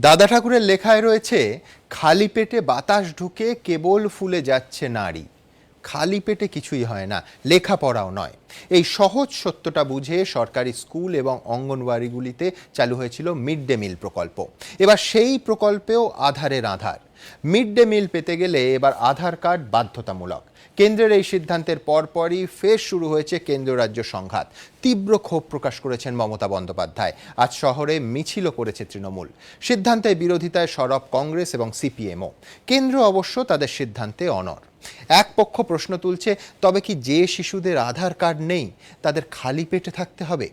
দাদা ঠাকুরের লেখায় রয়েছে, খালি পেটে বাতাস ঢুকে কেবল ফুলে যাচ্ছে নারী। খালি পেটে কিছুই হয় না, লেখাপড়াও নয়। এই সহজ সত্যটা বুঝে সরকারি স্কুল এবং অঙ্গনওয়াড়িগুলিতে চালু হয়েছিল মিড ডে মিল প্রকল্প। এবার সেই প্রকল্পেও আধারের আধার। মিড ডে মিল পেতে গেলে এবার আধার কার্ড বাধ্যতামূলক। কেন্দ্রের এই সিদ্ধান্তের পরপরই ফের শুরু হয়েছে কেন্দ্র রাজ্য সংঘাত। তীব্র ক্ষোভ প্রকাশ করেছেন মমতা বন্দ্যোপাধ্যায়। আজ শহরে মিছিলও করেছে তৃণমূল। সিদ্ধান্তের বিরোধিতায় সরব কংগ্রেস এবং সিপিএমও। কেন্দ্র অবশ্য তাদের সিদ্ধান্তে অনড়। এক পক্ষ প্রশ্ন তুলছে, তবে কি যে শিশুদের আধার কার্ড নেই তাদের খালি পেটে থাকতে হবে?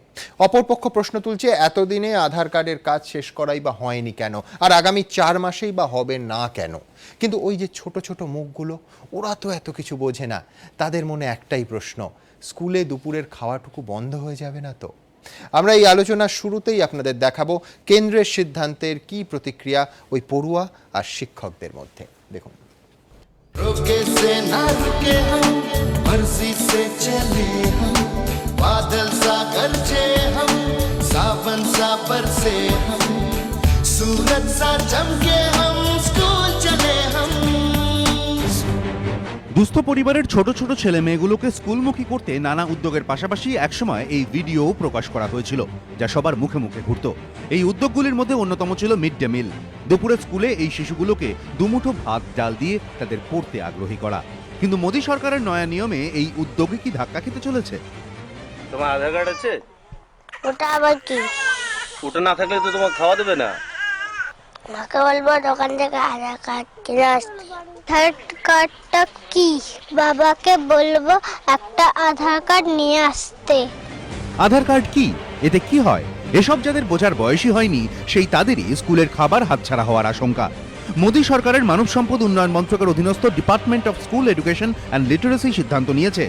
অপরপক্ষ প্রশ্ন তুলছে, এতদিনে আধার কার্ডের কাজ শেষ করাই বা হয়নি কেন, আর আগামী 4 মাসেই বা হবে না কেন? কিন্তু ওই যে ছোট ছোট মুখগুলো, ওরা তো এত কিছু বোঝে না। তাদের মনে একটাই প্রশ্ন, স্কুলে দুপুরের খাওয়াটুকু বন্ধ হয়ে যাবে না তো? আমরা এই আলোচনার শুরুতেই আপনাদের দেখাবো কেন্দ্রের সিদ্ধান্তের কি প্রতিক্রিয়া ওই পড়ুয়া আর শিক্ষকদের মধ্যে। দেখুন। रुके से ना रुके हम, मर्जी से चले हम, बादल सा गरजे हम, सावन सा बरसे हम, सूरज सा चमके हम, स्कूल चले हम। দুস্থ পরিবারের ছোট ছোট ছেলে মেয়েগুলোকে স্কুলমুখী করতে নানা উদ্যোগের পাশাপাশি একসময় এই ভিডিও প্রকাশ করা হয়েছিল, যা সবার মুখে মুখে ঘুরত। এই উদ্যোগগুলির মধ্যে অন্যতম ছিল মিড ডে মিল। দুপুরে স্কুলে এই শিশুগুলোকে দুমুঠো ভাত ডাল দিয়ে তাদের পড়তে আগ্রহী করা। কিন্তু মোদী সরকারের নয়া নিয়মে এই উদ্যোগে কি ধাক্কা খেতে চলেছে? তোমার আধার কার্ড আছে? ওটা আবার কি? ওটা না থাকলে তো তোমার খাওয়া দেবে না। মাকে বলবো দোকান থেকে আধার কার্ড কিনে আসতে। আধার কার্ডটা কি? বাবাকে বলবো একটা আধার কার্ড নিয়ে আসতে। আধার কার্ড কি? এতে কি হয়? এসব যাদের বোঝার বয়সই হয়নি, সেই তাদেরই স্কুলের খাবার হাতছাড়া হওয়ার আশঙ্কা। মোদী সরকারের মানব সম্পদ উন্নয়ন মন্ত্রকের অধীনস্থ department of school education and literacy সিদ্ধান্ত নিয়েছে,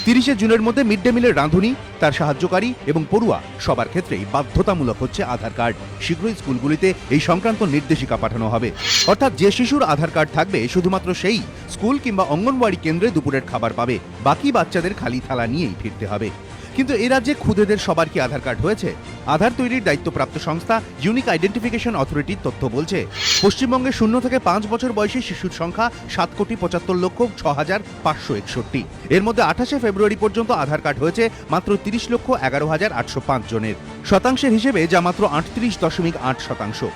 30শে জুনের মধ্যে মিড ডে মিলের রাঁধুনি, তার সাহায্যকারী এবং পড়ুয়া সবার ক্ষেত্রেই বাধ্যতামূলক হচ্ছে আধার কার্ড। শীঘ্রই স্কুলগুলিতে এই সংক্রান্ত নির্দেশিকা পাঠানো হবে। অর্থাৎ যে শিশুর আধার কার্ড থাকবে শুধুমাত্র সেই স্কুল কিংবা অঙ্গনওয়াড়ি কেন্দ্রে দুপুরের খাবার পাবে। বাকি বাচ্চাদের খালি থালা নিয়েই ফিরতে হবে। কিন্তু এ রাজ্যে খুদেদের সবার কি আধার কার্ড হয়েছে? আধার তৈরির দায়িত্বপ্রাপ্ত সংস্থা ইউনিক আইডেন্টিফিকেশন অথরিটির তথ্য বলছে, পশ্চিমবঙ্গে 0 থেকে 5 বছর বয়সী শিশুর সংখ্যা 7,75,561। এর মধ্যে 28শে ফেব্রুয়ারি পর্যন্ত আধার কার্ড হয়েছে মাত্র 30,11,805 জনের। শতাংশের হিসেবে যা মাত্র 38.8%।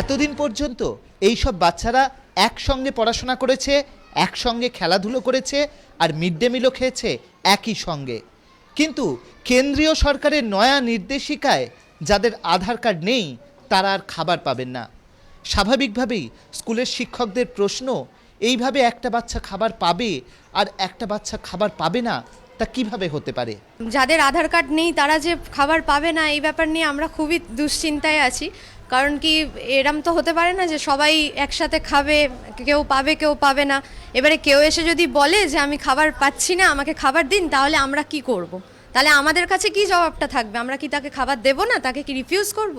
এতদিন পর্যন্ত এই সব বাচ্চারা একসঙ্গে পড়াশোনা করেছে, একসঙ্গে খেলাধুলো করেছে, আর মিড ডে মিলও খেয়েছে একই সঙ্গে। কিন্তু কেন্দ্রীয় সরকারের নয়া নির্দেশিকায় যাদের আধার কার্ড নেই তারা আর খাবার পাবেন না। স্বাভাবিকভাবেই স্কুলের শিক্ষকদের প্রশ্ন, এইভাবে একটা বাচ্চা খাবার পাবে আর একটা বাচ্চা খাবার পাবে না, তা কিভাবে হতে পারে? যাদের আধার কার্ড নেই তারা যে খাবার পাবে না, এই ব্যাপার নিয়ে আমরা খুবই দুশ্চিন্তায় আছি। কারণ কি, এরম তো হতে পারে না যে সবাই একসাথে খাবে, কেউ পাবে কেউ পাবে না। এবারে কেউ এসে যদি বলে যে আমি খাবার পাচ্ছি না, আমাকে খাবার দিন, তাহলে আমরা কি করব? তাহলে আমাদের কাছে কি জবাবটা থাকবে? আমরা কি তাকে খাবার দেব না? তাকে কি রিফিউজ করব?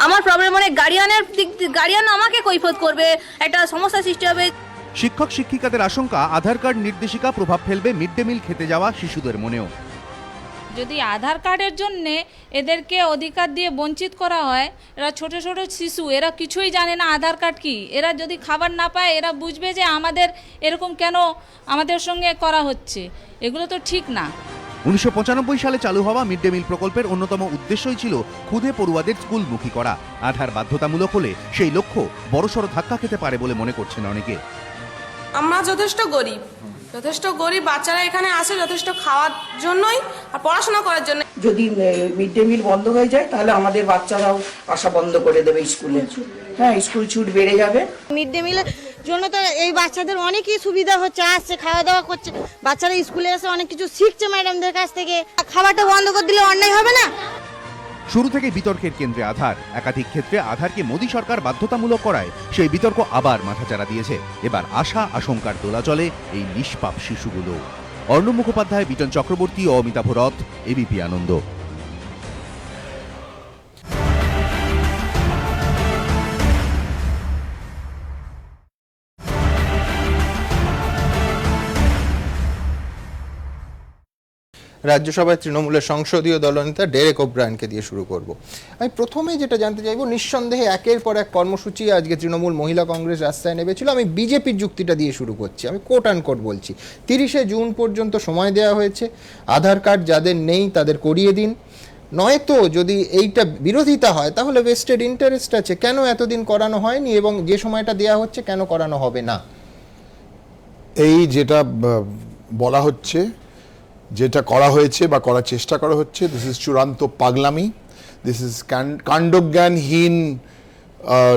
আমার প্রবলেম মানে গার্ডিয়ান আমাকে কৈফিয়ত করবে, একটা সমস্যা সৃষ্টি হবে। শিক্ষক শিক্ষিকাদের আশঙ্কা, আধার কার্ড নির্দেশিকা প্রভাব ফেলবে মিড ডে মিল খেতে যাওয়া শিশুদের মনেও। যদি আধার কার্ডের জন্যে এদেরকে অধিকার দিয়ে বঞ্চিত করা হয়, এরা ছোট ছোট শিশু, এরা কিছুই জানে না আধার কার্ড কি। এরা যদি খাবার না পায়, এরা বুঝবে যে আমাদের এরকম কেন আমাদের সঙ্গে করা হচ্ছে, এগুলো তো ঠিক না। 1995 সালে চালু হওয়া মিড ডে মিল প্রকল্পের অন্যতম উদ্দেশ্যই ছিল ক্ষুদে পড়ুয়াদের স্কুলমুখী করা। আধার বাধ্যতামূলক হলে সেই লক্ষ্য বড়সড় ধাক্কা খেতে পারে বলে মনে করছেন অনেকে। আমরা যথেষ্ট গরিব বাচ্চারা এখানে আসে যথেষ্ট খাওয়ার জন্যই আর পড়াশোনা করার জন্য। যদি মিড ডে মিল বন্ধ হয়ে যায় তাহলে আমাদের বাচ্চারাও আসা বন্ধ করে দেবে স্কুলে। হ্যাঁ, স্কুল ছুট বেড়ে যাবে। মিড ডে মিলের জন্য তো এই বাচ্চাদের অনেকই সুবিধা হচ্ছে, আসছে খাওয়া দাওয়া করছে, বাচ্চারা স্কুলে এসে অনেক কিছু শিখছে ম্যাডামদের কাছ থেকে। খাবারটা বন্ধ করে দিলে অন্যায় হবে না? শুরু থেকে বিতর্কের কেন্দ্রে আধার। একাধিক ক্ষেত্রে আধারকে মোদী সরকার বাধ্যতামূলক করায় সেই বিতর্ক আবার মাথাচাড়া দিয়েছে। এবার আশা আশঙ্কার দোলাচলে এই নিষ্পাপ শিশুগুলো। অর্ণব মুখোপাধ্যায়, বিটন চক্রবর্তী ও অমিতাভ রথ, এবিপি আনন্দ। রাজ্যসভায় তৃণমূলের সংসদীয় দলনেতা ডেরেক ওব্রায়ানকে দিয়ে শুরু করব। আমি প্রথমেই যেটা জানতে চাইবো, নিঃসন্দেহে একের পর এক কর্মসূচি আজকে তৃণমূল মহিলা কংগ্রেস রাস্তায় নেমেছিল। আমি বিজেপির যুক্তিটা দিয়ে শুরু করছি, আমি কোট অ্যান্ড কোট বলছি, 30শে জুন পর্যন্ত সময় দেওয়া হয়েছে, আধার কার্ড যাদের নেই তাদের করিয়ে দিন, নয়তো যদি এইটা বিরোধিতা হয় তাহলে ভেস্টেড ইন্টারেস্ট আছে, কেন এতদিন করানো হয়নি এবং যে সময়টা দেওয়া হচ্ছে কেন করানো হবে না? এই যেটা বলা হচ্ছে, যেটা করা হয়েছে বা করার চেষ্টা করা হচ্ছে, দিস ইজ চূড়ান্ত পাগলামি, দিস ইজ কাণ্ডজ্ঞানহীন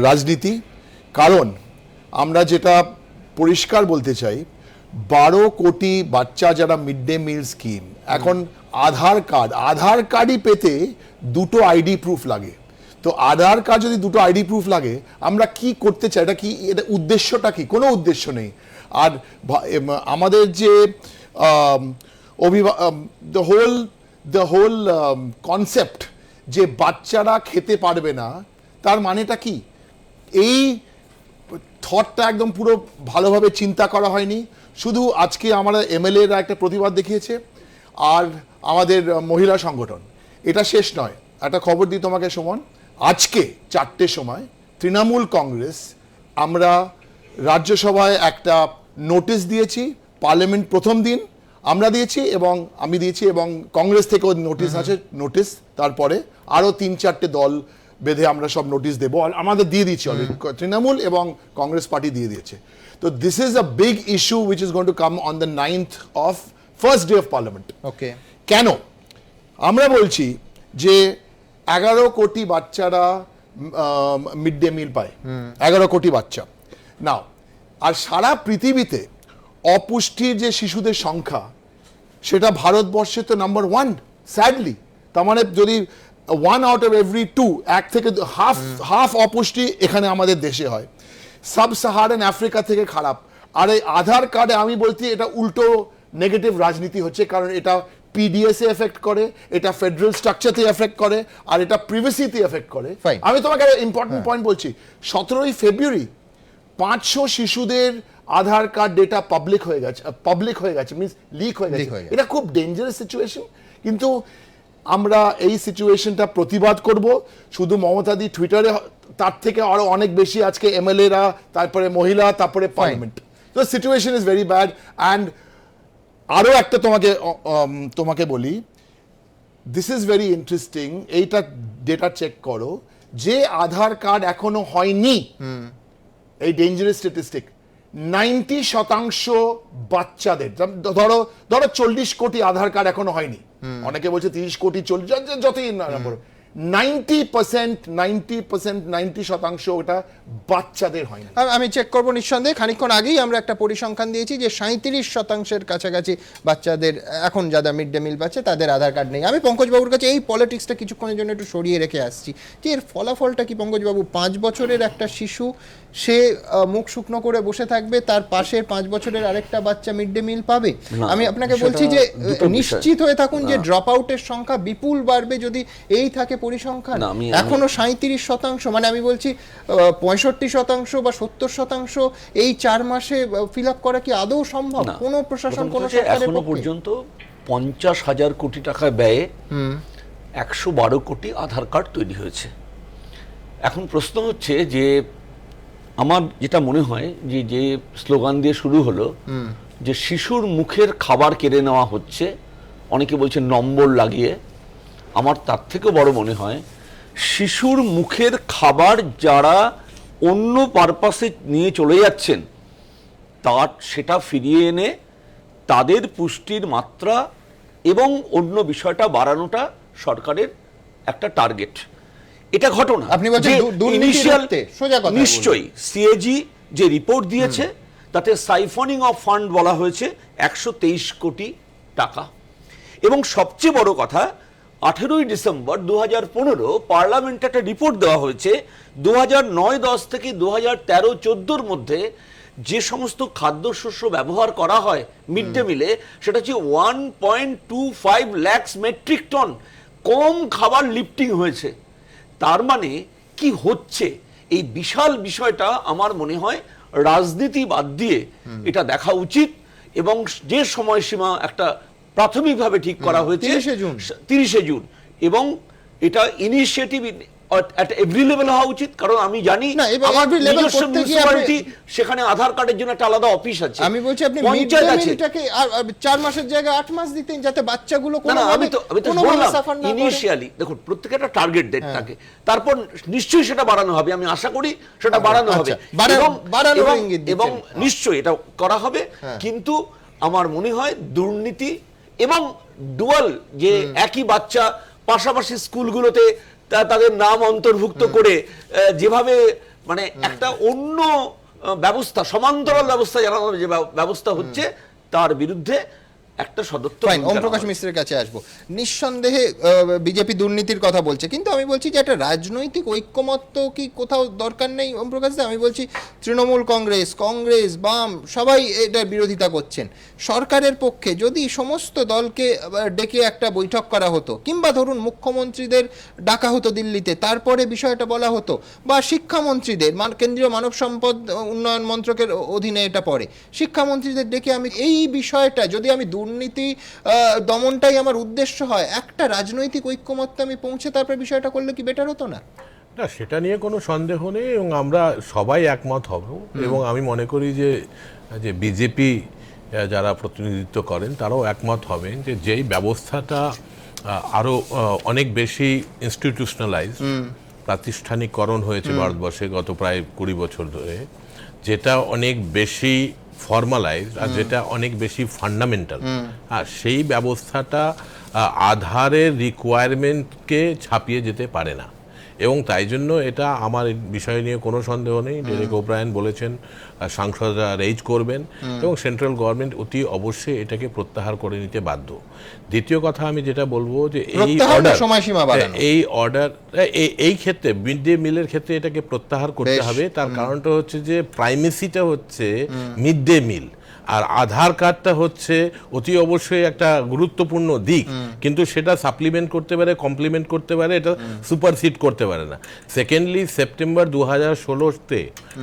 রাজনীতি। কারণ আমরা যেটা পরিষ্কার বলতে চাই, 12 কোটি বাচ্চা যারা মিড ডে মিল স্কিম, এখন আধার কার্ডই পেতে 2টো আইডি প্রুফ লাগে। তো আধার কার্ড যদি 2টো আইডি প্রুফ লাগে, আমরা কি করতে চাই, এটা কি, এটা উদ্দেশ্যটা কি? কোনো উদ্দেশ্য নেই। আর আমাদের যে দ্য হোল কনসেপ্ট যে বাচ্চারা খেতে পারবে না, তার মানেটা কি? এই থটটা একদম পুরো ভালোভাবে চিন্তা করা হয়নি। শুধু আজকে আমরা এমএলএরা একটা প্রতিবাদ দেখিয়েছে আর আমাদের মহিলা সংগঠন, এটা শেষ নয়। একটা খবর দিই তোমাকে সুমন, আজকে 4টের সময় তৃণমূল কংগ্রেস আমরা রাজ্যসভায় একটা নোটিশ দিয়েছি, পার্লামেন্ট প্রথম দিন আমরা দিয়েছি এবং আমি দিয়েছি, এবং কংগ্রেস থেকেও নোটিশ আছে, নোটিশ তারপরে আরও 3-4টে দল বেঁধে আমরা সব নোটিশ দেবো, আমাদের দিয়ে দিচ্ছি অলরেডি, তৃণমূল এবং কংগ্রেস পার্টি দিয়ে দিয়েছে। তো this is a big issue which is going to come on the 9th of first day of parliament. Okay, কেন আমরা বলছি যে 11 কোটি বাচ্চারা মিড ডে মিল পায়, 11 কোটি বাচ্চা নাও, আর সারা পৃথিবীতে অপুষ্টির যে শিশুদের সংখ্যা, সেটা ভারতবর্ষে তো নাম্বার 1 স্যাডলি। তার মানে যদি 1 out of every 2, 1 থেকে হাফ অপুষ্টি এখানে আমাদের দেশে হয়। সাব সাহারান আফ্রিকা থেকে খারাপ। আর এই আধার কার্ডে আমি বলছি এটা উল্টো নেগেটিভ রাজনীতি হচ্ছে, কারণ এটা পিডিএসে এফেক্ট করে, এটা ফেডারেল স্ট্রাকচারতে এফেক্ট করে, আর এটা প্রিভেসিতে এফেক্ট করে। আমি তোমাকে একটা ইম্পর্টেন্ট পয়েন্ট বলছি, 17ই ফেব্রুয়ারি 500 শিশুদের আধার কার্ড ডেটা পাবলিক হয়ে গেছে, মিনস লিক হয়ে গেছে। এটা খুব ডেঞ্জারাস সিচুয়েশন। কিন্তু আমরা এই সিচুয়েশনটা প্রতিবাদ করব, শুধু মমতাদি টুইটারে, তার থেকে আরো অনেক বেশি আজকে এমএলএরা, তারপরে মহিলা, তারপরে পার্লামেন্ট। তো situation is very bad. And আরো একটা তোমাকে বলি, দিস ইজ ভেরি ইন্টারেস্টিং, এইটা ডেটা চেক করো, যে আধার কার্ড এখনো হয়নি, এই ডেঞ্জারাস স্ট্যাটিস্টিক, 90% বাচ্চাদের, ধরো 40 কোটি আধার কার্ড এখনো হয়নি, অনেকে বলছে 30 কোটি, 40, যতই নম্বর, 90% ওটা বাচ্চাদের হয়নি। আমি চেক করবো নিঃসন্দেহে। খানিকক্ষণ আগেই আমরা একটা পরিসংখ্যান দিয়েছি যে 37% কাছাকাছি বাচ্চাদের এখন যারা মিড ডে মিল পাচ্ছে তাদের আধার কার্ড নেই। আমি পঙ্কজবাবুর কাছে এই পলিটিক্সটা কিছুক্ষণের জন্য একটু সরিয়ে রেখে আসছি, যে এর ফলাফলটা কি পঙ্কজবাবু? 5 বছরের একটা শিশু, সে মুখ শুকনো করে বসে থাকবে, তার পাশের 5 বছরের আরেকটা বাচ্চা মিড ডে মিল পাবে? আমি আপনাকে বলছি যে নিশ্চিত হয়ে থাকুন যে ড্রপ আউটের সংখ্যা বিপুল বাড়বে যদি এই থাকে পরিসংখ্যান। এখনো 37%, মানে আমি বলছি 65% বা 70% এই 4 মাসে ফিল আপ করা কি আদৌ সম্ভব? কোনো প্রশাসন, কোনো সরকারের এখনো পর্যন্ত 50,000 কোটি টাকা ব্যয়ে 112 কোটি আধার কার্ড তৈরি হয়েছে। এখন প্রশ্ন হচ্ছে যে, আমার যেটা মনে হয় যে স্লোগান দিয়ে শুরু হলো যে শিশুর মুখের খাবার কেড়ে নেওয়া হচ্ছে, অনেকে বলছে নম্বর লাগিয়ে, আমার তার থেকেও বড় মনে হয় শিশুর মুখের খাবার যারা অন্য পারপাসে নিয়ে চলে যাচ্ছেন, তার সেটা ফিরিয়ে এনে তাদের পুষ্টির মাত্রা এবং অন্য বিষয়টা বাড়ানোটা সরকারের একটা টার্গেট। এটা ঘটনা, আপনি বলছেন সোজা কথা, নিশ্চয়ই সিএজি যে রিপোর্ট দিয়েছে তাতে সাইফনিং অফ ফান্ড বলা হয়েছে 123 কোটি টাকা। এবং সবচেয়ে বড় কথা, 18ই ডিসেম্বর 2015 পার্লামেন্টে একটা রিপোর্ট দেওয়া হয়েছে 2009-10 থেকে 2013-14 মধ্যে যে সমস্ত খাদ্যশস্য ব্যবহার করা হয় মিড ডে মিলে, সেটা হচ্ছে 1.25 লাখ মেট্রিক টন কম খাবার লিফটিং হয়েছে। তার মানে কি হচ্ছে, এই বিশাল বিষয়টা আমার মনে হয় রাজনীতি বাদ দিয়ে এটা দেখা উচিত, এবং যে সময়সীমা একটা প্রাথমিকভাবে ঠিক করা হয়েছে 30শে জুন এবং এটা ইনিশিয়েটিভ at every level হওয়া উচিত, কারণ আমি জানি আমার নিজস্ব মিউনিসিপ্যালিটি সেখানে আধার কার্ডের জন্য একটা আলাদা অফিস আছে। আমি বলছি আপনি মিড ডে মিলটাকে 4 মাসের জায়গায় 8 মাস দিতেন, যাতে বাচ্চাগুলো কোনো আমি তো বললাম ইনিশিয়ালি দেখুন প্রত্যেকটা একটা টার্গেট ডেট থাকে, তারপর নিশ্চয়ই সেটা বাড়ানো হবে, আমি আশা করি সেটা বাড়ানো হবে এবং নিশ্চয়ই এটা করা হবে। কিন্তু আমার মনে হয় দুর্নীতি এবং ডুয়াল যে একই বাচ্চা পাশাপাশি স্কুলগুলোতে তাদের নাম অন্তর্ভুক্ত করে যেভাবে মানে একটা অন্য ব্যবস্থা, সমান্তরাল ব্যবস্থা জানানোর যে ব্যবস্থা হচ্ছে তার বিরুদ্ধে একটা সদর্থক। ওম প্রকাশ মিশ্রের কাছে আসবো। নিঃসন্দেহে বিজেপি দুর্নীতির কথা বলছে, কিন্তু আমি বলছি যে একটা রাজনৈতিক ঐক্যমত্য কি কোথাও দরকার নেই ওম প্রকাশ দা? আমি বলছি তৃণমূল কংগ্রেস বাম সবাই এটার বিরোধিতা করছেন। সরকারের পক্ষে যদি সমস্ত দলকে ডেকে একটা বৈঠক করা হতো, কিংবা ধরুন মুখ্যমন্ত্রীদের ডাকা হতো দিল্লিতে, তারপরে বিষয়টা বলা হতো, বা শিক্ষামন্ত্রীদের, কেন্দ্রীয় মানব সম্পদ উন্নয়ন মন্ত্রকের অধীনে এটা পড়ে, শিক্ষামন্ত্রীদের ডেকে আমি এই বিষয়টা, যদি আমি দুর্নীতি দমনটাই আমার উদ্দেশ্য হয়, একটা রাজনৈতিক ঐক্যমত্যে আমি পৌঁছে তারপরে বিষয়টা করলে কি বেটার হতো না? না, সেটা নিয়ে কোনো সন্দেহ নেই এবং আমরা সবাই একমত হব। এবং আমি মনে করি যে বিজেপি যারা প্রতিনিধিত্ব করেন তারাও একমত হবেন যে যেই ব্যবস্থাটা আরও অনেক বেশি ইনস্টিটিউশনালাইজ, প্রাতিষ্ঠানিকরণ হয়েছে ভারতবর্ষে গত প্রায় 20 বছর ধরে, যেটা অনেক বেশি ফর্মালাইজ আর যেটা অনেক বেশি ফান্ডামেন্টাল, আর সেই ব্যবস্থাটা আধারের রিকোয়ারমেন্টকে ছাপিয়ে যেতে পারে না। এবং তাই জন্য এটা আমার বিষয় নিয়ে কোনো সন্দেহ নেই। ডেরেক ওব্রায়ান বলেছেন সাংসদরা রেজ করবেন এবং সেন্ট্রাল গভর্নমেন্ট অতি অবশ্যই এটাকে প্রত্যাহার করে নিতে বাধ্য। দ্বিতীয় কথা আমি যেটা বলবো যে এই অর্ডার এই ক্ষেত্রে মিড ডে মিলের ক্ষেত্রে এটাকে প্রত্যাহার করতে হবে। তার কারণটা হচ্ছে যে প্রাইমেসিটা হচ্ছে মিড ডে মিল, আর আধার কার্ডটা হচ্ছে অতি অবশ্যই একটা গুরুত্বপূর্ণ দিক, কিন্তু সেটা সাপ্লিমেন্ট করতে পারে, কমপ্লিমেন্ট করতে পারে, এটা সুপারসিড করতে পারে না। সেকেন্ডলি, সেপ্টেম্বর 2016-তে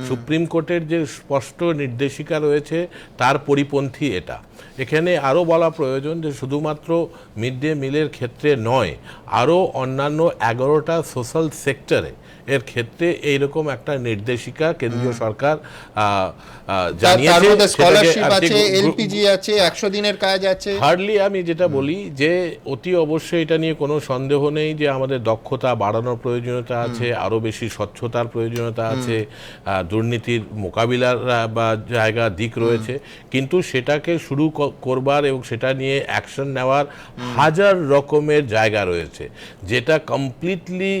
সুপ্রিম কোর্টের যে স্পষ্ট নির্দেশিকা রয়েছে তার পরিপন্থী এটা। এখানে আরও বলা প্রয়োজন যে শুধুমাত্র মিড ডে মিলের ক্ষেত্রে নয়, আরও অন্যান্য 11টা সোশ্যাল সেক্টরে এর ক্ষেত্রে এইরকম একটা নির্দেশিকা কেন্দ্রীয় সরকার হার্ডলি আমি যেটা বলি যে অতি অবশ্যই এটা নিয়ে কোনো সন্দেহ নেই যে আমাদের দক্ষতা বাড়ানোর প্রয়োজনীয়তা আছে, আরও বেশি স্বচ্ছতার প্রয়োজনীয়তা আছে, দুর্নীতির মোকাবিলার বা জায়গা দিক রয়েছে, কিন্তু সেটাকে শুরু করবার এবং সেটা নিয়ে অ্যাকশন নেওয়ার হাজার রকমের জায়গা রয়েছে, যেটা কমপ্লিটলি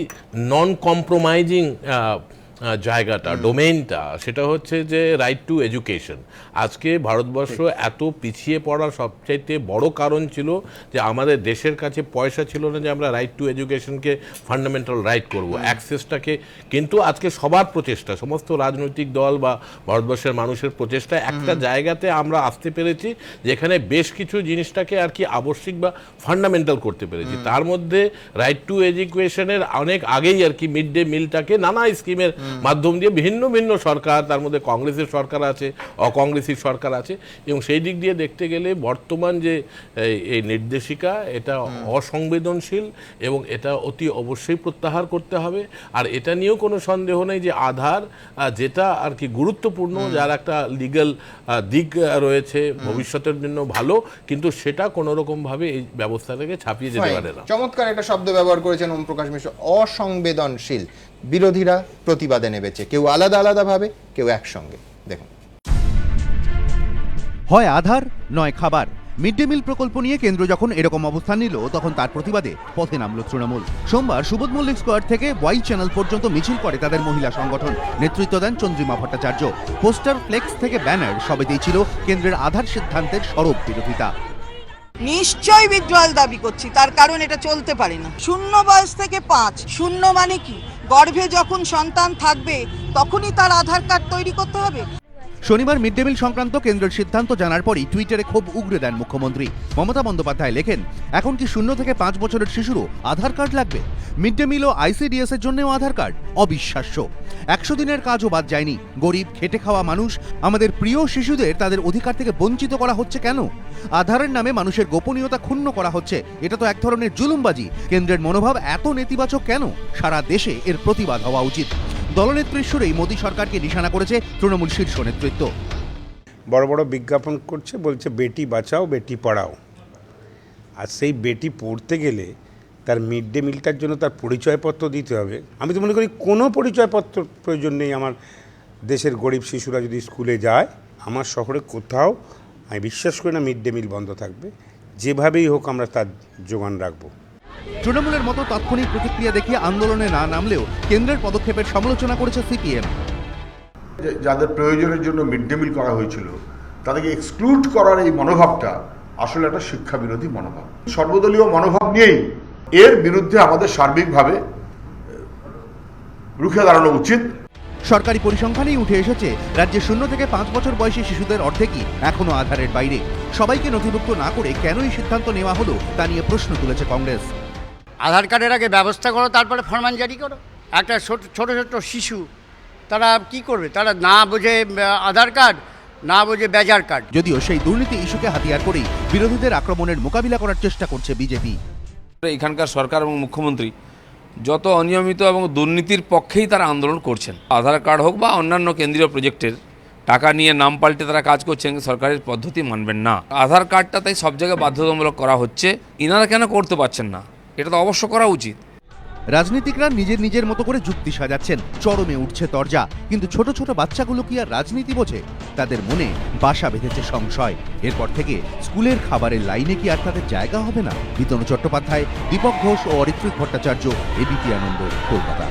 নন কম্প্রোমাইজিং জায়গাটা, ডোমেইনটা, সেটা হচ্ছে যে রাইট টু এডুকেশন। আজকে ভারতবর্ষ এত পিছিয়ে পড়ার সবচাইতে বড় কারণ ছিল যে আমাদের দেশের কাছে পয়সা ছিল না যে আমরা রাইট টু এডুকেশনকে ফান্ডামেন্টাল রাইট করব, অ্যাক্সেসটাকে। কিন্তু আজকে সবার প্রচেষ্টা, সমস্ত রাজনৈতিক দল বা ভারতবর্ষের মানুষের প্রচেষ্টা, একটা জায়গাতে আমরা আসতে পেরেছি যেখানে বেশ কিছু জিনিসটাকে আর কি আবশ্যিক বা ফান্ডামেন্টাল করতে পেরেছি। তার মধ্যে রাইট টু এডুকেশনের অনেক আগেই আর কি মিড ডে মিলটাকে নানা স্কিমের মাধ্যম দিয়ে ভিন্ন ভিন্ন সরকার, তার মধ্যে কংগ্রেসের সরকার আছে, অকংগ্রেসি সরকার আছে, এবং সেই দিক দিয়ে দেখতে গেলে বর্তমান যে এই নির্দেশিকা এটা অসংবেদনশীল এবং এটা অতি অবশ্যই প্রত্যাহার করতে হবে। আর এটা নিয়েও কোনো সন্দেহ নেই যে আধার যেটা আর কি গুরুত্বপূর্ণ, যার একটা লিগ্যাল দিক রয়েছে, ভবিষ্যতের জন্য ভালো, কিন্তু সেটা কোনো রকমভাবে এই ব্যবস্থাটাকে ছাপিয়ে যেতে পারে না। চমৎকার একটা শব্দ ব্যবহার করেছেন ওম প্রকাশ মিশ্র, অসংবেদনশীল। বিরোধীরা প্রতিবাদে নেমেছে, কেউ আলাদা আলাদা ভাবে, কেউ একসঙ্গে। দেখুন, হয় আধার নয় খাবার। মিড ডে মিল প্রকল্প নিয়ে কেন্দ্র যখন এরকম অবস্থান নিল, তখন তার প্রতিবাদে পথে নামল তৃণমূল। সোমবার সুবোধ মল্লিক স্কোয়ার থেকে ওয়াই চ্যানেল পর্যন্ত মিছিল করে তাদের মহিলা সংগঠন। নেতৃত্ব দেন চন্দ্রিমা ভট্টাচার্য। পোস্টার, ফ্লেক্স থেকে ব্যানার সবেতেই ছিল কেন্দ্রের আধার সিদ্ধান্তের সরব বিরোধিতা। নিশ্চয়ই উইথড্রয়াল দাবি করছি, তার কারণ এটা চলতে পারে না। 0 বয়স থেকে 5, 0 মানে কি? গর্ভে যখন সন্তান থাকবে তখনই তার আধার কার্ড তৈরি করতে হবে। শনিবার মিড ডে মিল সংক্রান্ত কেন্দ্রের সিদ্ধান্ত জানার পরই টুইটারে ক্ষোভ উগরে দেন মুখ্যমন্ত্রী মমতা বন্দ্যোপাধ্যায়। লেখেন, এখন কি 0 থেকে 5 বছরের শিশুরও আধার কার্ড লাগবে? মিড ডে মিল ও আইসিডিএস এর জন্যও আধার কার্ড? অবিশ্বাস্য। 100 দিনের কাজও বাদ যায়নি। গরিব খেটে খাওয়া মানুষ, আমাদের প্রিয় শিশুদের তাদের অধিকার থেকে বঞ্চিত করা হচ্ছে কেন? আধারের নামে মানুষের গোপনীয়তা ক্ষুণ্ণ করা হচ্ছে। এটা তো এক ধরনের জুলুমবাজি। কেন্দ্রের মনোভাব এত নেতিবাচক কেন? সারা দেশে এর প্রতিবাদ হওয়া উচিত। দলনেত্রীর সুরেই মোদী সরকারকে নিশানা করেছে তৃণমূল শীর্ষ নেতৃত্ব। বড় বড় বিজ্ঞাপন করছে, বলছে বেটি বাঁচাও বেটি পড়াও। আর সেই বেটি পড়তে গেলে তার মিড ডে মিলটার জন্য তার পরিচয়পত্র দিতে হবে। আমি তো মনে করি কোনো পরিচয়পত্র প্রয়োজন নেই। আমার দেশের গরিব শিশুরা যদি স্কুলে যায়, আমার শহরে কোথাও আমি বিশ্বাস করি না মিড ডে মিল বন্ধ থাকবে। যেভাবেই হোক আমরা তার যোগান রাখবো। তৃণমূলের মতো তাৎক্ষণিক প্রতিক্রিয়া দেখিয়ে আন্দোলনে না নামলেও কেন্দ্রের পদক্ষেপের সমালোচনা করেছে সিপিএম। যাদের প্রয়োজনের জন্য মিড ডে মিল করা হয়েছিল তাদেরকে এক্সক্লুড করার এই মনোভাবটা আসলে একটা শিক্ষা বিরোধী মনোভাব। সর্বদলীয় মনোভাব নিয়েই এর বিরুদ্ধে আমাদের সার্বিকভাবে রুখে দাঁড়ানো উচিত। সরকারি পরিসংখ্যানেই উঠে এসেছে রাজ্যে 0 থেকে 5 বছর বয়সী শিশুদের অর্ধেকই এখনো আধারের বাইরে। সবাইকে নথিভুক্ত না করে কেন এই সিদ্ধান্ত নেওয়া হলো তা নিয়ে প্রশ্ন তুলেছে কংগ্রেস। আধার কার্ডের আগে ব্যবস্থা করো, তারপরে ফরমান জারি করো। একটা ছোট ছোট শিশু তারা কি করবে? তারা না বোঝে আধার কার্ড, না বোঝে ব্যাজার কার্ড। যদিও সেই দুর্নীতি ইস্যুকে হাতিয়ার করেই বিরোধীদের আক্রমণের মোকাবিলা করার চেষ্টা করছে বিজেপি। এখানকার সরকার এবং মুখ্যমন্ত্রী যত অনিয়মিত এবং দুর্নীতির পক্ষেই তারা আন্দোলন করছেন। আধার কার্ড হোক বা অন্যান্য কেন্দ্রীয় প্রজেক্টের টাকা নিয়ে নাম পাল্টে তারা কাজ করছেন, সরকারের পদ্ধতি মানবেন না। আধার কার্ডটা তাই সব জায়গায় বাধ্যতামূলক করা হচ্ছে, ইনারা কেন করতে পারছেন না? এটা তো অবশ্য করা উচিত। রাজনীতিকরা নিজের মতো করে যুক্তি সাজাচ্ছেন, চরমে উঠছে তরজা। কিন্তু ছোট ছোট বাচ্চাগুলো কি আর রাজনীতি বোঝে? তাদের মনে বাসা বেঁধেছে সংশয়। এরপর থেকে স্কুলের খাবারের লাইনে কি আর তাদের জায়গা হবে না? বিতনু চট্টোপাধ্যায়, দীপক ঘোষ ও অরিত্রিক ভট্টাচার্য, এবিপি আনন্দ, কলকাতা।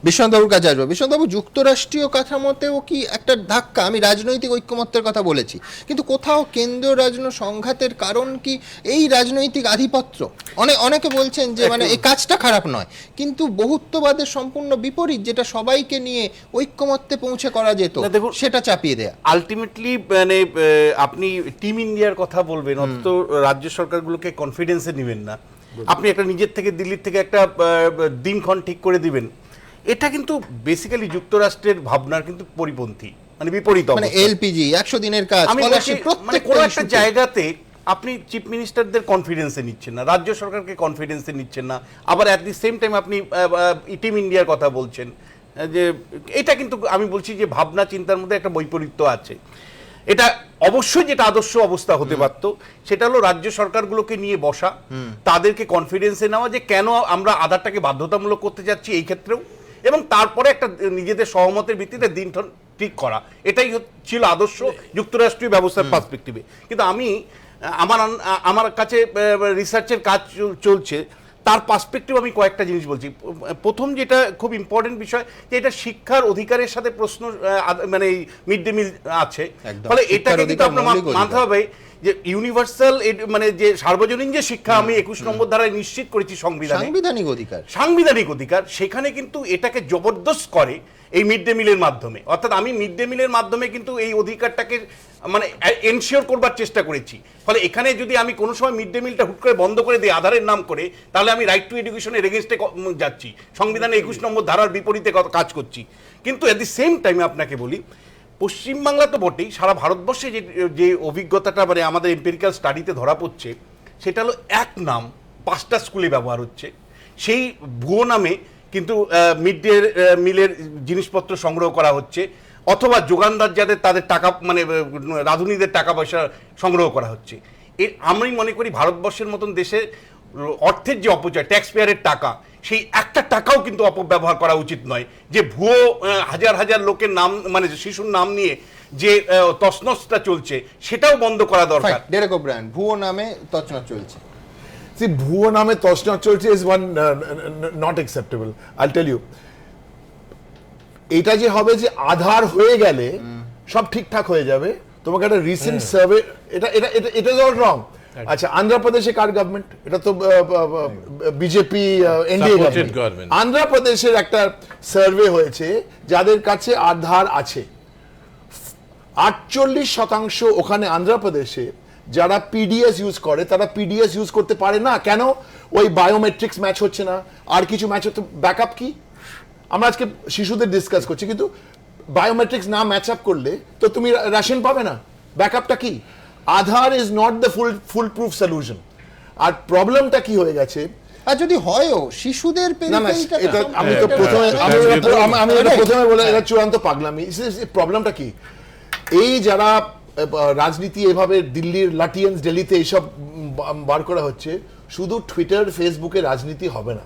বিশ্বনাথবাবুর কাছে আসবো। বিশ্বনাথবাবু, যুক্তরাষ্ট্রীয় কাঠামোতেও কি একটা ধাক্কা? আমি রাজনৈতিক ঐক্যমত্যের কথা বলেছি, কিন্তু কোথাও কেন্দ্রীয় সংঘাতের কারণ কি এই রাজনৈতিক আধিপত্য? অনেকে বলছেন যে মানে এই কাজটা খারাপ নয়, কিন্তু বহুত্ববাদের সম্পূর্ণ বিপরীত, যেটা সবাইকে নিয়ে ঐক্যমত্যে পৌঁছে করা যেত, সেটা চাপিয়ে দেয়া। আলটিমেটলি মানে আপনি টিম ইন্ডিয়ার কথা বলবেন, অত রাজ্য সরকারগুলোকে কনফিডেন্সে নেবেন না। আপনি একটা নিজের থেকে দিল্লির থেকে একটা দিনক্ষণ ঠিক করে দিবেন, এটা কিন্তু বেসিক্যালি যুক্তরাষ্ট্রের ভাবনার কিন্তু পরিপন্থী, মানে বিপরীত। মানে এলপিজি 100 দিনের কাজ, মানে কোনো একটা জায়গাতে আপনি চিফ মিনিস্টারদের কনফিডেন্সে নিচ্ছেন না, রাজ্য সরকারকে কনফিডেন্সে নিচ্ছেন না, আবার অ্যাট দি সেম টাইম আপনি টিম ইন্ডিয়ার কথা বলছেন। যে এটা কিন্তু আমি বলছি যে ভাবনা চিন্তার মধ্যে একটা বৈপরীত্য আছে। এটা অবশ্যই যেটা আদর্শ অবস্থা হতে পারত সেটা হলো রাজ্য সরকারগুলোকে নিয়ে বসা, তাদেরকে কনফিডেন্সে নেওয়া যে কেন আমরা আধারটাকে বাধ্যতামূলক করতে যাচ্ছি এই ক্ষেত্রেও, এবং তারপরে একটা নিজেদের সহমতের ভিত্তিতে দিনক্ষণ ঠিক করা। এটাই ছিল আদর্শ যুক্তরাষ্ট্রীয় ব্যবস্থার পার্সপেক্টিভে। কিন্তু আমার কাছে রিসার্চের কাজ চলছে, তার পার্সপেক্টিভ আমি কয়েকটা জিনিস বলছি। প্রথম যেটা খুব ইম্পর্টেন্ট বিষয়, যে এটা শিক্ষার অধিকারের সাথে প্রশ্ন মানে মিড ডে মিল আছে, ফলে এটাকে কিন্তু আপনার মানতে হবে যে ইউনিভার্সাল মানে যে সার্বজনীন যে শিক্ষা আমি 21 নম্বর ধারায় নিশ্চিত করেছি সাংবিধানিক অধিকার, সেখানে কিন্তু এটাকে জবরদস্ত করে এই মিড ডে মিলের মাধ্যমে। অর্থাৎ আমি মিড ডে মিলের মাধ্যমে কিন্তু এই অধিকারটাকে মানে এনশিওর করবার চেষ্টা করেছি। ফলে এখানে যদি আমি কোনো সময় মিড ডে মিলটা হুট করে বন্ধ করে দিই আধারের নাম করে, তাহলে আমি রাইট টু এডুকেশনের এগেনস্টে যাচ্ছি, সংবিধানে 21 নম্বর ধারার বিপরীতে কাজ করছি। কিন্তু এট দি সেম টাইমে আপনাকে বলি, পশ্চিমবাংলা তো বটেই, সারা ভারতবর্ষে যে অভিজ্ঞতাটা মানে আমাদের এম্পিরিক্যাল স্টাডিতে ধরা পড়ছে, সেটা হলো এক নাম 5টা স্কুলে ব্যবহার হচ্ছে। সেই ভুয়ো নামে কিন্তু মিড ডে মিলের জিনিসপত্র সংগ্রহ করা হচ্ছে, অথবা যোগানদার যাদের তাদের টাকা মানে রাঁধুনিদের টাকা পয়সা সংগ্রহ করা হচ্ছে। আমি মনে করি ভারতবর্ষের মতন দেশে অর্থের যে অপচয়, ট্যাক্স পেয়ারের টাকা, সেই একটা টাকাও কিন্তু অপব্যবহার করা উচিত নয়। যে ভুয়ো হাজার হাজার লোকের নাম মানে শিশুর নাম নিয়ে যে তছনছটা চলছে, সেটাও বন্ধ করা দরকার। ডেরেক ওব্রায়ান, ভুয়ো নামে তছনছ চলছে। ভুয়ো নামে তছনছ চলছে ইজ ওয়ান নট অ্যাকসেপ্টেবল। আইল টেল ইউ, এটা যে হবে যে আধার হয়ে গেলে সব ঠিকঠাক হয়ে যাবে, তোমাকে একটা রিসেন্ট সার্ভে, এটা এটা এটা ইজ অল রং। আচ্ছা, আন্ধ্রপ্রদেশে কার গভর্নমেন্ট? এটা তো বিজেপি এনডিএ গভর্নমেন্ট। আন্ধ্রপ্রদেশের একটা সার্ভে হয়েছে যাদের কাছে আধার আছে, 48% ওখানে অন্ধ্রপ্রদেশে যারা পিডিএস ইউজ করে তারা পিডিএস ইউজ করতে পারে না। কেন? ওই বায়োমেট্রিক্স ম্যাচ হচ্ছে না, আর কিছু ম্যাচ হচ্ছে। ব্যাকআপ কি? আমরা আজকে শিশুদের ডিসকাস করছি, কিন্তু বায়োমেট্রিক্স না ম্যাচ আপ করলে তো তুমি রেশন পাবে না। ব্যাকআপটা কি? Aadhaar is not the foolproof solution. আর প্রবলেমটা কি হয়ে গেছে, আর যদি হয়ও শিশুদের এটা আমি তো প্রথমে বলে এটা চূড়ান্ত পাগলামি। প্রবলেমটা কি, এই যারা রাজনীতি এভাবে দিল্লির লাটিয়েন্স দিল্লিতে এইসব বার করা হচ্ছে, শুধু টুইটার ফেসবুকে রাজনীতি হবে না,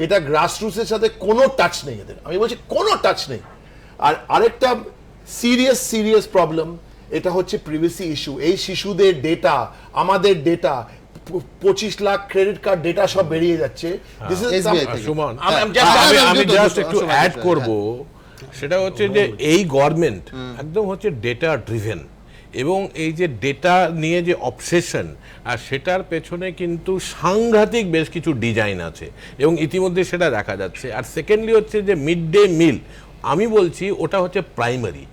এটা গ্রাসরুটসের সাথে কোনো টাচ নেই এদের। আমি বলছি কোনো টাচ নেই। আর আরেকটা সিরিয়াস প্রবলেম, এটা হচ্ছে প্রিভেসি ইস্যু। এই শিশুদের ডেটা, আমাদের data, 25 lakh credit card data সব বেরিয়ে যাচ্ছে। সুমন, আমি জাস্ট একটু অ্যাড করব, সেটা হচ্ছে যে এই গভর্নমেন্ট একদম হচ্ছে ডেটা ড্রিভেন, এবং এই যে ডেটা নিয়ে যে অবসেশন, আর সেটার পেছনে কিন্তু সাংঘাতিক বেশ কিছু ডিজাইন আছে, এবং ইতিমধ্যে সেটা দেখা যাচ্ছে। আর সেকেন্ডলি হচ্ছে যে মিড ডে মিল, আমি বলছি ওটা হচ্ছে প্রাইমারি,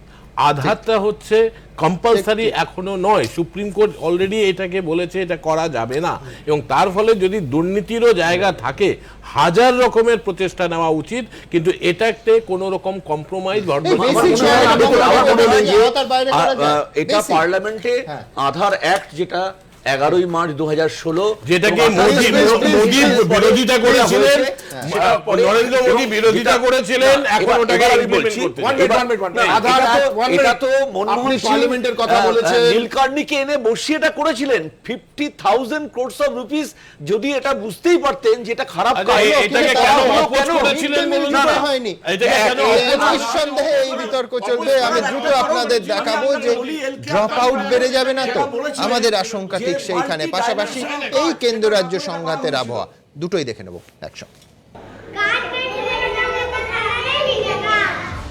আধারটা হচ্ছে কম্পালসারি এখনো নয়। সুপ্রিম কোর্ট অলরেডি এটাকে বলেছে এটা করা যাবে না, এবং তার ফলে যদি দুর্নীতিরও জায়গা থাকে, হাজার রকমের প্রচেষ্টা নেওয়া উচিত, কিন্তু এটাতে কোনো রকম কম্প্রোমাইজ এটা পার্লামেন্টে আধার অ্যাক্ট, যেটা 11 মার্চ 2016, যেটাকে মোদি বিরোধিতা করেছিলেন, নরেন্দ্র মোদি বিরোধিতা করেছিলেন, এখন ওটাকে বলছি এটা তো মনমোহন পার্লামেন্টের কথা বলেছে, নীলকার্নিকে এনে বসিয়ে এটা করেছিলেন 50,000 crores of rupees। যদি এটা বুঝতেই পারতেন যে এটা খারাপ কাজ, এটাকে কেন অপোজ করেছিলেন বলুন না। এটাকে কেন নিঃসন্দেহে এই বিতর্ক চলবে। আমি দ্রুত আপনাদের দেখাবো যে ড্রপ আউট বেড়ে যাবে না তো, আমাদের আশঙ্কা ঠিক সেইখানে। পাশাপাশি এই কেন্দ্র রাজ্য সংঘাতের আবহাওয়া, দুটোই দেখে নেব একসঙ্গে।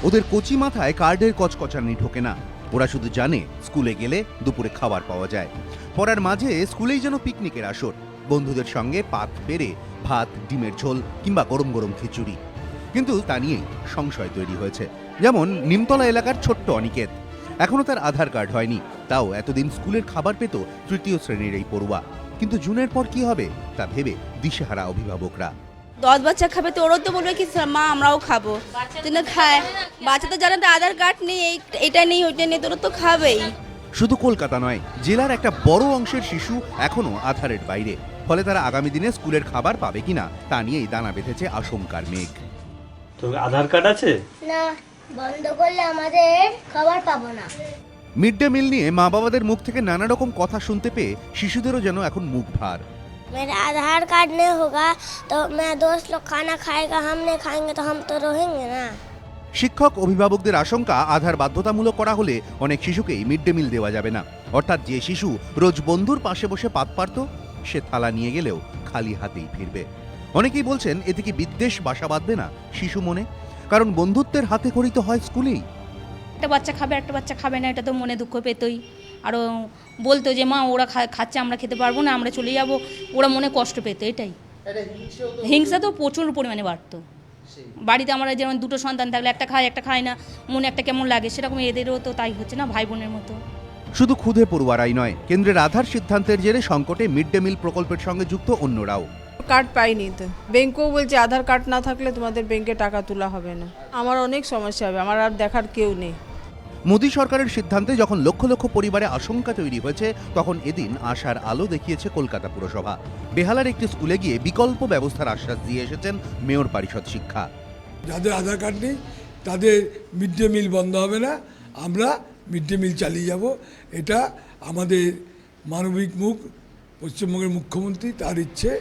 ওদের কচি মাথায় কার্ডের কচকচানি ঢোকে না। ওরা শুধু জানে স্কুলে গেলে দুপুরে খাবার পাওয়া যায়। পড়ার মাঝে স্কুলেই যেন পিকনিকের আসর, বন্ধুদের সঙ্গে পাত পেরে ভাত, ডিমের ঝোল কিংবা গরম গরম খিচুড়ি। কিন্তু তা নিয়েই সংশয় তৈরি হয়েছে। যেমন নিমতলা এলাকার ছোট্ট অনিকেত, এখনো তার আধার কার্ড হয়নি, তাও এতদিন স্কুলের খাবার পেত তৃতীয় শ্রেণীর এই পড়ুয়া। কিন্তু জুনের পর কি হবে তা ভেবে দিশেহারা অভিভাবকরা। 10 বাচ্চা খাবে তো ওরাও তো বলবে কি মা আমরাও খাবো, কিন্তু খায় বাচ্চা তো জানে আধার কার্ড নেই, এটা নেই ওইটা নেই, তোরা তো খাবেই। শুধু কলকাতা নয়, জেলার একটা বড় অংশের শিশু এখনো আধারের বাইরে। ফলে তারা আগামী দিনে স্কুলের খাবার পাবে কিনা তা নিয়েই দানা বেঁধেছে আশঙ্কার মেঘ। তোর আধার কার্ড আছে? না, বন্ধ করলে আমাদের খাবার পাবো না। মিড ডে মিল নিয়ে মা বাবাদের মুখ থেকে নানা রকম কথা শুনতে পেয়ে শিশুদেরও যেন এখন মুখ ভার। मेरा आधार कार्ड नहीं होगा तो मैं दोस्त लोग खाना खाएगा, हम नहीं खाएंगे तो हम तो रहेंगे ना। শিক্ষক অভিভাবকদের আশঙ্কা, আধার বাধ্যতামূলক করা হলে অনেক শিশুকেই মিড ডে মিল দেওয়া যাবে না। অর্থাৎ যে শিশু রোজ বন্ধুর পাশে বসে পাত পারত, সে থালা নিয়ে গেলেও খালি হাতেই ফিরবে। অনেকেই বলছেন এতে কি বিদ্বেষ বাসা বাঁধবে না শিশু মনে? কারণ বন্ধুত্বের হাতে খড়ি তো হয় স্কুলেই। একটা বাচ্চা খাবে, একটা বাচ্চা খাবে না, এটা তো মনে দুঃখ পেতই। আরও বলতো যে মা ওরা খাচ্ছে, আমরা খেতে পারবো না, আমরা চলে যাব, ওরা মনে কষ্ট পেত। এটাই হিংসা তো প্রচুর পরিমাণে বাড়তো। বাড়িতে আমরা যেমন দুটো সন্তান থাকলে একটা খায় একটা খায় না, মনে একটা কেমন লাগে, সেরকম এদেরও তো তাই হচ্ছে না, ভাই বোনের মতো। শুধু ক্ষুধে পড়ুয়ারাই নয়, কেন্দ্রের আধার সিদ্ধান্তের জেরে সংকটে মিড ডে মিল প্রকল্পের সঙ্গে যুক্ত অন্যরাও। কার্ড পাইনি তো, ব্যাংকও বলছে আধার কার্ড না থাকলে তোমাদের ব্যাংকে টাকা তোলা হবে না। আমার অনেক সমস্যা হবে, আমার আর দেখার কেউ নেই। মোদী সরকারের সিদ্ধান্তে যখন লক্ষ লক্ষ পরিবারে আশঙ্কা তৈরি হয়েছে, তখন এদিন আশার আলো দেখিয়েছে কলকাতা পুরসভা। বেহালার একটি স্কুলে গিয়ে বিকল্প ব্যবস্থার আশ্বাস দিয়ে এসেছেন মেয়র পরিষদ শিক্ষা। যাদের আধার কার্ড নেই তাদের মিড ডে মিল বন্ধ হবে না, আমরা মিড ডে মিল চালিয়ে যাব। এটা আমাদের মানবিক মুখ পশ্চিমবঙ্গের মুখ্যমন্ত্রী, তার ইচ্ছে।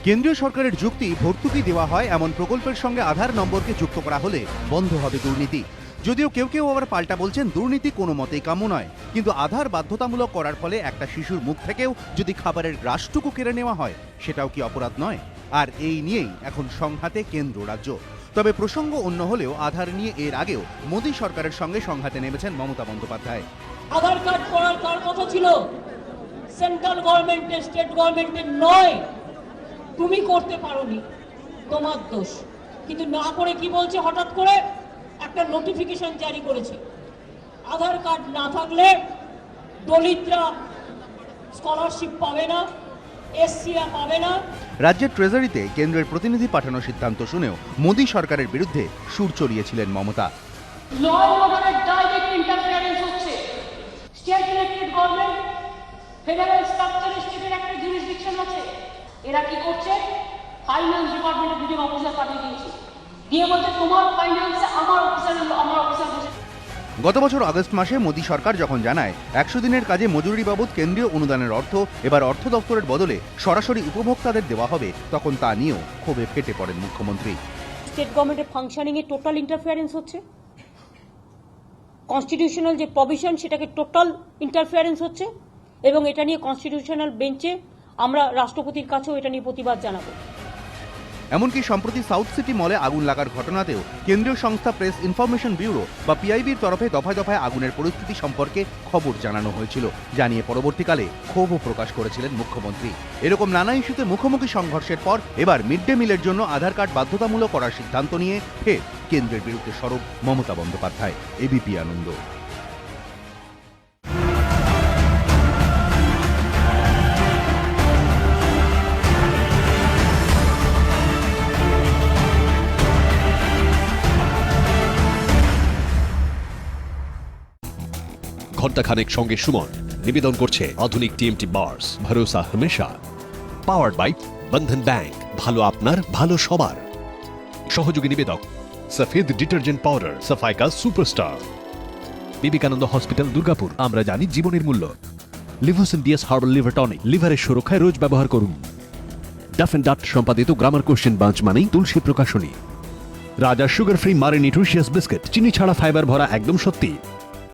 কেন্দ্রীয় সরকারের যুক্তি, ভর্তুকি দেওয়া হয় এমন প্রকল্পের সঙ্গে আধার নম্বরকে যুক্ত করা হলে বন্ধ হবে দুর্নীতি। যদিও কেউ কেউ আবার পাল্টা বলছেন দুর্নীতি কোনো মতেই কাম্য নয়, কিন্তু আধার বাধ্যতামূলক করার ফলে একটা শিশুর মুখ থেকেও যদি খাবারের গ্রাসটুকু কেড়ে নেওয়া হয়, সেটাও কি অপরাধ নয়? আর এই নিয়েই এখন সংঘাতে কেন্দ্র রাজ্য। তবে প্রসঙ্গ অন্য হলেও আধার নিয়ে এর আগেও মোদী সরকারের সঙ্গে সংঘাতে নেমেছেন মমতা বন্দ্যোপাধ্যায়। আধার কার্ড করার কার কথা ছিল? সেন্ট্রাল গভর্নমেন্টের, স্টেট গভর্নমেন্টের নয়। তুমি করতে পারোনি, তোমার দোষ। কিন্তু না করে কি বলছে, হঠাৎ করে একটা নোটিফিকেশন জারি করেছে। আধার কার্ড না থাকলে দলিতরা স্কলারশিপ পাবে না, এসসিরা পাবে না। রাজ্যের ট্রেজারিতে কেন্দ্রের প্রতিনিধি পাঠানোর সিদ্ধান্ত শুনেও মোদী সরকারের বিরুদ্ধে সুর চড়িয়েছিলেন মমতা। ল অ্যান্ড অর্ডারের ডাইরেক্ট ইন্টারফারেন্স হচ্ছে। স্টেট ইলেক্টেড গভর্নমেন্ট, ফেডারেল স্ট্রাকচারে স্টেটের একটা জুরিসডিকশন আছে। এরা কি করছে? ফাইন্যান্স ডিপার্টমেন্টে দুজন অফিসার পাঠিয়ে দিয়েছে, দিয়ে বলছে তোমার ফাইন্যান্সে আমার অফিসার বসে। গত বছর আগস্ট মাসে মোদী সরকার যখন জানায় 100 দিনের কাজে মজুরি বাবদ কেন্দ্রীয় অনুদানের অর্থ এবার অর্থ দপ্তরের বদলে সরাসরি উপভোক্তাদের দেওয়া হবে, তখন তা নিয়েও ক্ষোভে ফেটে পড়েন মুখ্যমন্ত্রী। স্টেট গভর্নমেন্টের ফাংশনিং এ টোটাল ইন্টারফারেন্স হচ্ছে, কনস্টিটিউশনাল যে প্রভিশন সেটাকে টোটাল ইন্টারফারেন্স হচ্ছে, এবং এটা নিয়ে কনস্টিটিউশনাল বেঞ্চে আমরা রাষ্ট্রপতির কাছেও এটা নিয়ে প্রতিবাদ জানাবো। এমনকি সম্প্রতি সাউথ সিটি মলে আগুন লাগার ঘটনাতেও কেন্দ্রীয় সংস্থা প্রেস ইনফরমেশন ব্যুরো বা পিআইবির তরফে দফায় দফায় আগুনের পরিস্থিতি সম্পর্কে খবর জানানো হয়েছিল, জানিয়ে পরবর্তীকালে ক্ষোভও প্রকাশ করেছিলেন মুখ্যমন্ত্রী। এরকম নানা ইস্যুতে মুখোমুখি সংঘর্ষের পর এবার মিড ডে মিলের জন্য আধার কার্ড বাধ্যতামূলক করার সিদ্ধান্ত নিয়ে ফের কেন্দ্রের বিরুদ্ধে সরব মমতা বন্দ্যোপাধ্যায়। এবিপি আনন্দ। ঘণ্টাখানেক সঙ্গে সুমন নিবেদন করছে আধুনিক টিএমটি বার্স, ভরসা হমেশা। পাওয়ার্ড বাই বন্ধন ব্যাংক, ভালো আপনার ভালো সবার। সহযোগী নিবেদক সফেদ ডিটারজেন্ট পাউডার, সাফাইকা সুপারস্টার। বিবেকানন্দ হসপিটাল, দুর্গাপুর। আমরা জানি জীবনের মূল্য। Livosin DS herbal liver tonic, লিভারের সুরক্ষায় রোজ ব্যবহার করুন। ডাফ এন্ড ডাট সম্পাদিত গ্রামার কোশ্চেন বাঞ্চ মানেই তুলসী প্রকাশনী। রাজা সুগার ফ্রি মারি নিউট্রিশিয়াস বিস্কিট, চিনি ছাড়া ফাইবার ভরা একদম সত্যি।